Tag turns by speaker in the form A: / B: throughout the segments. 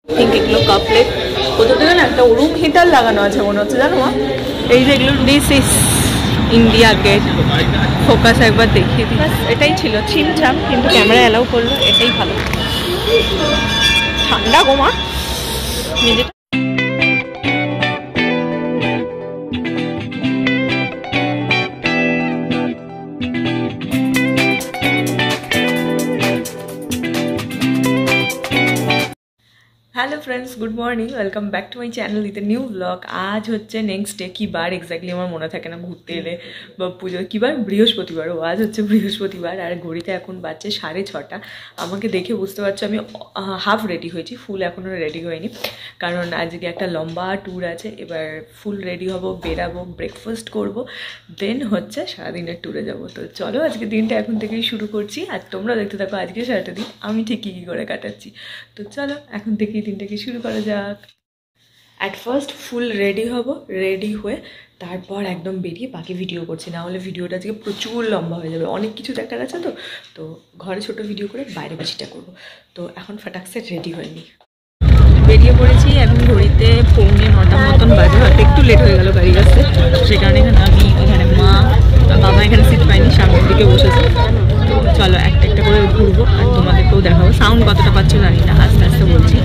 A: Think এগুলো couplet কোথাও থেকে না একটা রুম হিটার লাগানো আছে মনে হচ্ছে, জানো মা? এই যে এগুলো this is India Gate. Focus একবার দেখিয়ে দিই। এটাই ছিল ছিমছাম, কিন্তু ক্যামেরা অ্যালাউ করলো, এটাই ভালো। ঠান্ডা গো মা নিজে। Hello friends, good morning, welcome back to my channel with new blog. आज হচ্ছে নেক্সট ডে, কি বার এক্স্যাক্টলি আমার মনে থাকে না, ঘুরতে এলে বা পুজো কি বার, বৃহস্পতিবার। ও আজ হচ্ছে বৃহস্পতিবার, আর ঘড়িতে এখন বাজছে 6:30। আমাকে দেখে বুঝতে পারছো আমি হাফ রেডি হয়েছি, ফুল এখনও রেডি হয়নি, কারণ আজকে একটা লম্বা ট্যুর আছে। এবার ফুল রেডি হব, বেরাবো, ব্রেকফাস্ট করব, দেন হচ্ছে সারাদিনের ট্যুরে যাব। তো চলো আজকে দিনটা এখন থেকেই শুরু করছি, আর তোমরা দেখতে থাকো আজকে সারাটা দিন আমি ঠিক কী কী করে কাটাচ্ছি। তো চলো এখন থেকেই দিনটাকে শুরু করা যাক। অ্যাট ফার্স্ট ফুল রেডি হব, রেডি হয়ে তারপর একদম বেরিয়ে বাকি ভিডিও করছি, না হলে ভিডিওটা আজকে প্রচুর লম্বা হয়ে যাবে, অনেক কিছু দেখার আছে। তো ঘরে ছোট ভিডিও করে বাইরে বেশিটা করবো। তো এখন ফাটাকসে রেডি হয়নি, বেরিয়ে পড়েছি। এখন ঘড়িতে 9:45 মতন বাজে, হয়তো একটু লেট হয়ে গেল গাড়ি আসতে, সে কারণে এখানে আমি, এখানে মা, বাবা এখানে সিট পাইনি, সামনের দিকে বসেছে। তো চলো একটা একটা করে ঘুরবো আর তোমাদেরকেও দেখাবো। সাউন্ড কতটা পাচ্ছ জানি না, আস্তে আস্তে বলছি।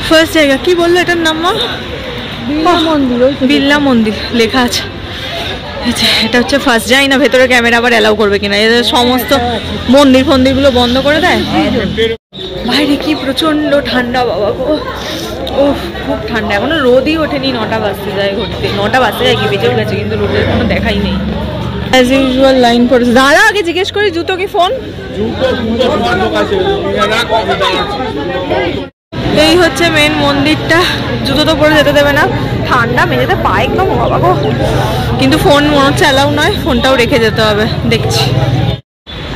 A: ফার্স্ট জায়গা কি বললো এটার নাম? মা বিড়লা মন্দির লেখা আছে। এটা হচ্ছে ফার্স্ট। যাই না ভেতরে ক্যামেরা আবার অ্যালাউ করবে কিনা, এদের সমস্ত মন্দির ফন্দিরগুলো বন্ধ করে দেয়। বাইরে কি প্রচন্ড ঠান্ডা বাবা গো, ও খুব ঠান্ডা। এখনো রোদই ওঠেনি, 9টা বাজতে যায় ঘুরতে, 9টা বাজতে যায় কি বেজেও গেছে, কিন্তু রোদের কোনো দেখাই নেই। অ্যাজ ইউজুয়াল লাইন পড়েছে। দাঁড়া আগে জিজ্ঞেস করি জুতো কি ফোন। এই হচ্ছে মেন মন্দিরটা, জুতো তো পরে যেতে দেবে না, ঠান্ডা মেঝেতে পা একদম বাবা গো। কিন্তু ফোন মনে হচ্ছে অ্যালাউ নয়, ফোনটাও রেখে যেতে হবে দেখছি।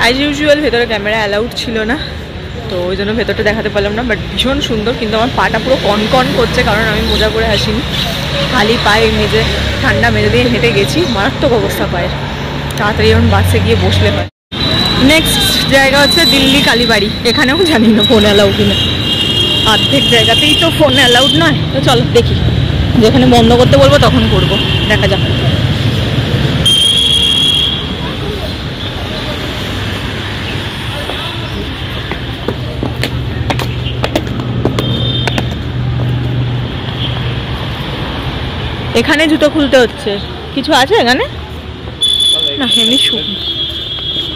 A: অ্যাজ ইউজুয়াল ভেতরে ক্যামেরা অ্যালাউড ছিল না, তো ওই জন্য ভেতরটা দেখাতে পারলাম না। বাট ভীষণ সুন্দর, কিন্তু আমার পাটা পুরো কনকন করছে, কারণ আমি মোজা করে আসিনি, খালি পায়ে মেঝে, ঠান্ডা মেঝে দিয়ে হেঁটে গেছি, মারাত্মক অবস্থা পায়ের। তাড়াতাড়ি এখন বাসে গিয়ে বসলে হয়। নেক্সট জায়গা হচ্ছে দিল্লি কালীবাড়ি, এখানেও জানি না ফোন অ্যালাউ কিনা, অর্ধেক জায়গাতেই তো ফোন অ্যালাউড নয়। তো চলো দেখি, যেখানে বন্ধ করতে বলবো তখন করবো, দেখা যাক। এখানে জুতো খুলতে হচ্ছে, কিছু আছে এখানে না, এমনি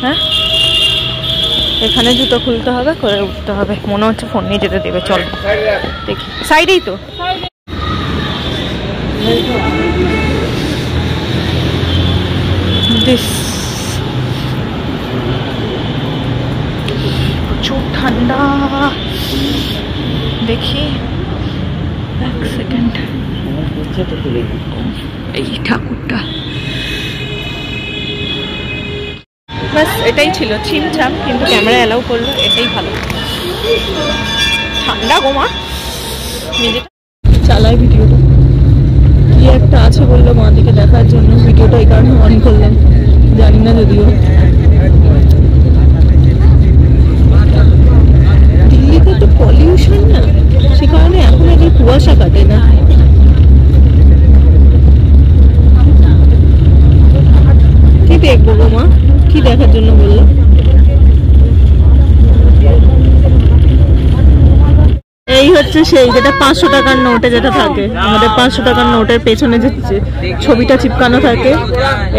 A: হ্যাঁ এখানে জুতো খুলতে হবে, করে উঠতে হবে। মনে হচ্ছে ফোন নিয়ে যেতে দেবে, চল দেখি। সাইডেই তো প্রচুর ঠান্ডা। দেখি এক সেকেন্ড, এই ঠাকুরটা বাস এটাই ছিল ছিমছাম, কিন্তু ক্যামেরা অ্যালাউ করলো, এটাই ভালো। ঠান্ডা গো মা নিজে চালাই। ভিডিওটা কি একটা আছে বললো মা দিকে দেখার জন্য, ভিডিওটা এই কারণে অন করলাম, জানি না যদিও। দিল্লিতে তো পলিউশন না, সে কারণে এখন আর কুয়াশা কাটে না। কি দেখবো গো মা, কি দেখার জন্য বললো? এই হচ্ছে সেই যেটা 500 টাকার নোটে যেটা থাকে, আমাদের 500 টাকার নোটের পেছনে যে ছবিটা চিপকানো থাকে,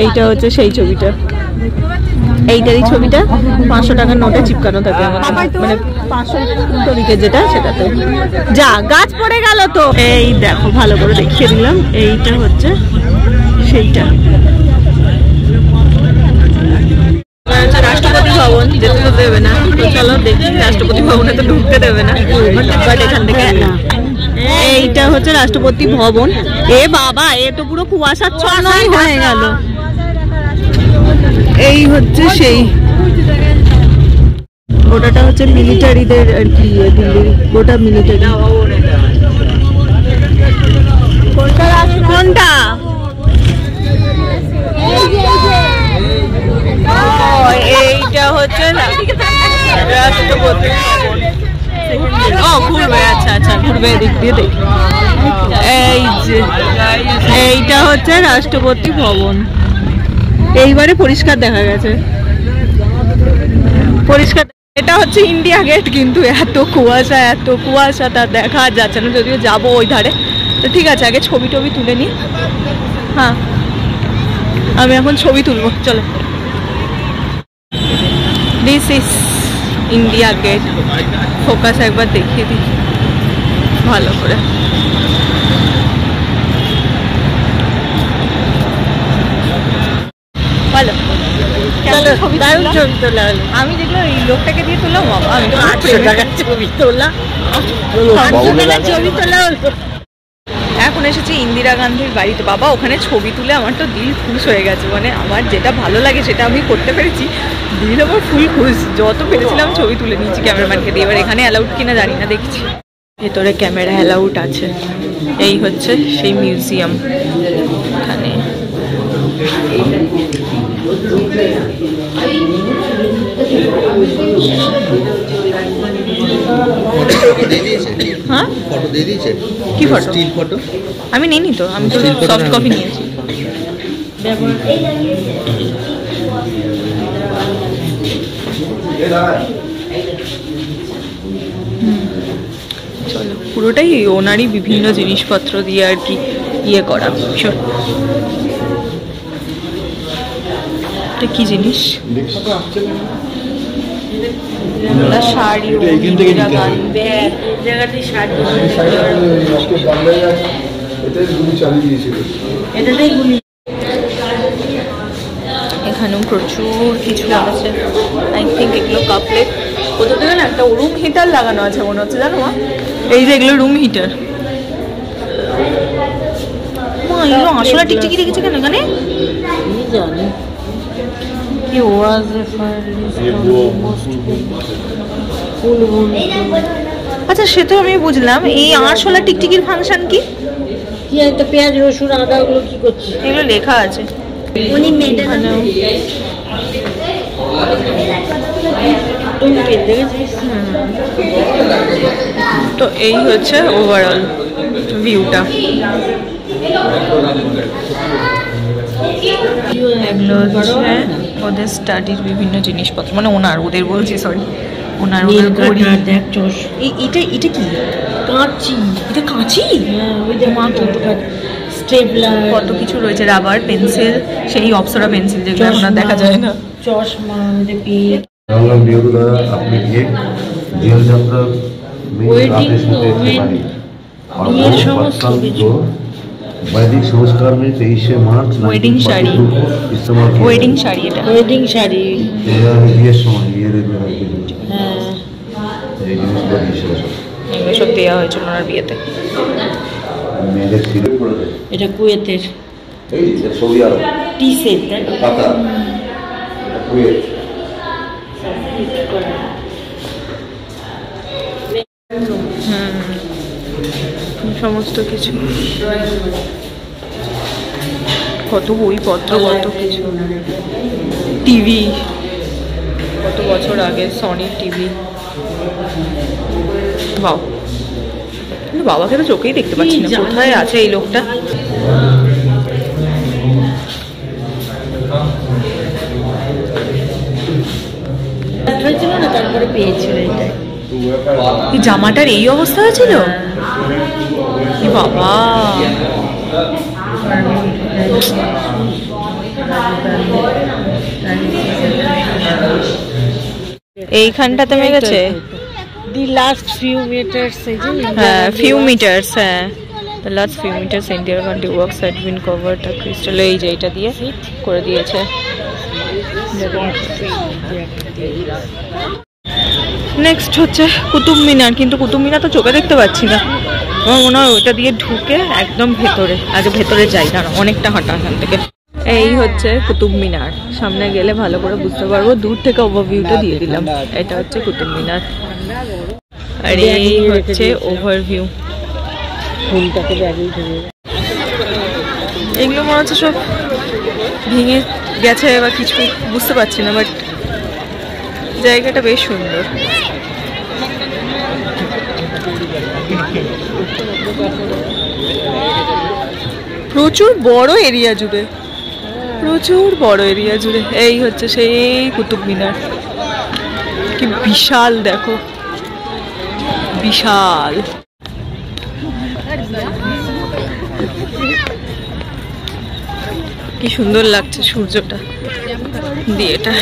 A: এইটা হচ্ছে সেই ছবিটা, এইটারই ছবিটা 500 টাকার নোটে চিপকানো থাকে আমাদের, মানে 500 তরিকে যেটা, সেটাতে। যা গাছ পড়ে গেল তো, এই দেখো ভালো করে দেখিয়ে দিলাম, এইটা হচ্ছে সেইটা। রাষ্ট্রপতি ভবন, যেতে তো দেবে না, তো চলো দেখি। রাষ্ট্রপতি ভবনে তো ঢুকতে দেবে না, বাট এখান থেকে এইটা হচ্ছে রাষ্ট্রপতি ভবন। এ বাবা, এ তো পুরো কুয়াশাচ্ছন্নই হয়ে গেল। এই হচ্ছে সেই, ওটাটা হচ্ছে মিলিটারিদের আর কি, দিল্লির গোটা মিলিটারি। কোনটা? এইটা হচ্ছে ও ঘুরবে, আচ্ছা আচ্ছা ঘুরবে এদিক দিয়ে দেখি। এই যে এইটা হচ্ছে রাষ্ট্রপতি ভবন। এইবারে পরিষ্কার দেখা গেছে, পরিষ্কার। এটা হচ্ছে ইন্ডিয়া গেট, কিন্তু এত কুয়াশা তা দেখা যাচ্ছে না, যদিও যাবো ওই ধারে। তো ঠিক আছে, আগে ছবি টবি তুলে নিই। হ্যাঁ আমি এখন ছবি তুলবো, চলো। This is India Gate. Focus একবার দেখিয়ে দিই ভালো করে। ভালো, আমি দেখলাম এই লোকটাকে দিয়ে তুললাম, আমি ছবি তোলা। এখন এসেছি ইন্দিরা গান্ধীর বাড়িতে। বাবা ওখানে ছবি তুলে আমার তো দিল খুশ হয়ে গেছে, মানে আমার যেটা ভালো লাগে সেটা আমি করতে পেরেছি, দিল আমার ফুল খুশ। যত পেরেছিলাম ছবি তুলে নিয়েছি ক্যামেরাম্যানকে দিয়ে। এবার এখানে অ্যালাউড কিনা জানি না, দেখছি ভেতরে ক্যামেরা অ্যালাউড আছে। এই হচ্ছে সেই মিউজিয়াম। এখানে হ্যাঁ ফটো দিয়ে দিয়েছে। কি ফটো? স্টিল ফটো আমি নিইনি তো, আমি তো সফট কপি নিয়েছি। চলো, পুরোটাই ওনারই বিভিন্ন জিনিসপত্র দিয়ে আর কি ইয়ে করা। এটা কি জিনিস? শাড়ি, এখানেও প্রচুর কিছু আছে। আই থিঙ্ক এগুলো কাপলেট। কোথাও থেকে না একটা রুম হিটার লাগানো আছে মনে হচ্ছে, জানো মা? এই যে এগুলো রুম হিটার। মা এগুলো আসলে টিকটিকি রেখেছে কেন এখানে? জানি কি ওয়াজ আচ্ছা সে তো আমি বুঝলাম। এই আরশোলা টিকটিকির ফাংশন কি? কি একটা পেঁয়াজ রসুন আদা ওগুলো কি করছে? এগুলো লেখা আছে। তো এই হচ্ছে ওভারঅল ভিউটা। এগুলো হচ্ছে ওদের স্টাডির বিভিন্ন জিনিসপত্র, মানে ওদের বলছি সরি, ওনার ঘড়ি। এটা কি? কাঁচি। এটা কাঁচি? স্টেপলার, কত কিছু রয়েছে। রাবার, পেন্সিল, সেই অপ্সরা পেন্সিল যেগুলো এখন আর দেখা যায় না। চশমা,
B: वैदिक संस्कार में 23 मार्च
A: वेडिंग शाड़ी, वेडिंग शाड़ी, এটা
C: वेडिंग शाड़ी
B: ये समय ये
C: হ্যাঁ
B: এই জিনিসটা
A: এগুলো সব দেওয়া হয়েছিল ওনার বিয়েতে।
B: মেয়েদের সিরিয়াল করে দেয়।
C: এটা কুয়েতের
B: এই সৌদি আরব
C: টি সেট
B: কাতার, কুয়েত।
A: সমস্ত কিছু, কত বইপত্র, কত কিছু। টিভি কত বছর আগে, সনি টিভি। বাও, কিন্তু বাবাকে তো চোখেই দেখতে পাচ্ছি না, কোথায় আছে এই লোকটা?
C: হয়েছিল না, তারপরে পেয়েছিল এটাই।
A: এই জামাটার এই অবস্থা হয়েছিল? বাবা, এইখানটাতে মেয়ে গেছে।
C: The last few meters,
A: হ্যাঁ few meters, হ্যাঁ the last few meters Indira Gandhi works had been covered the crystal। এই যে এটা দিয়ে করে দিয়েছে। নেক্সট হচ্ছে কুতুব মিনার, কিন্তু কুতুব মিনার তো চোখে দেখতে পাচ্ছি না। আমার মনে হয় ওইটা দিয়ে ঢুকে একদম ভেতরে, আগে ভেতরে যাই, দাঁড়া অনেকটা হাঁটা এখান থেকে। এই হচ্ছে কুতুব মিনার, সামনে গেলে ভালো করে বুঝতে পারবো। দূর থেকে ওভারভিউটা দিয়ে দিলাম। এটা হচ্ছে কুতুব মিনার, আর এই হচ্ছে ওভারভিউ। এগুলো মনে হচ্ছে সব ভেঙে গেছে বা কিছু, বুঝতে পারছি না, বাট জায়গাটা বেশ সুন্দর। প্রচুর বড় এরিয়া জুড়ে, প্রচুর বড় এরিয়া জুড়ে। এই হচ্ছে সেই কুতুব মিনার, কি বিশাল, দেখো বিশাল। কি সুন্দর লাগছে সূর্যটা দিয়ে এটা।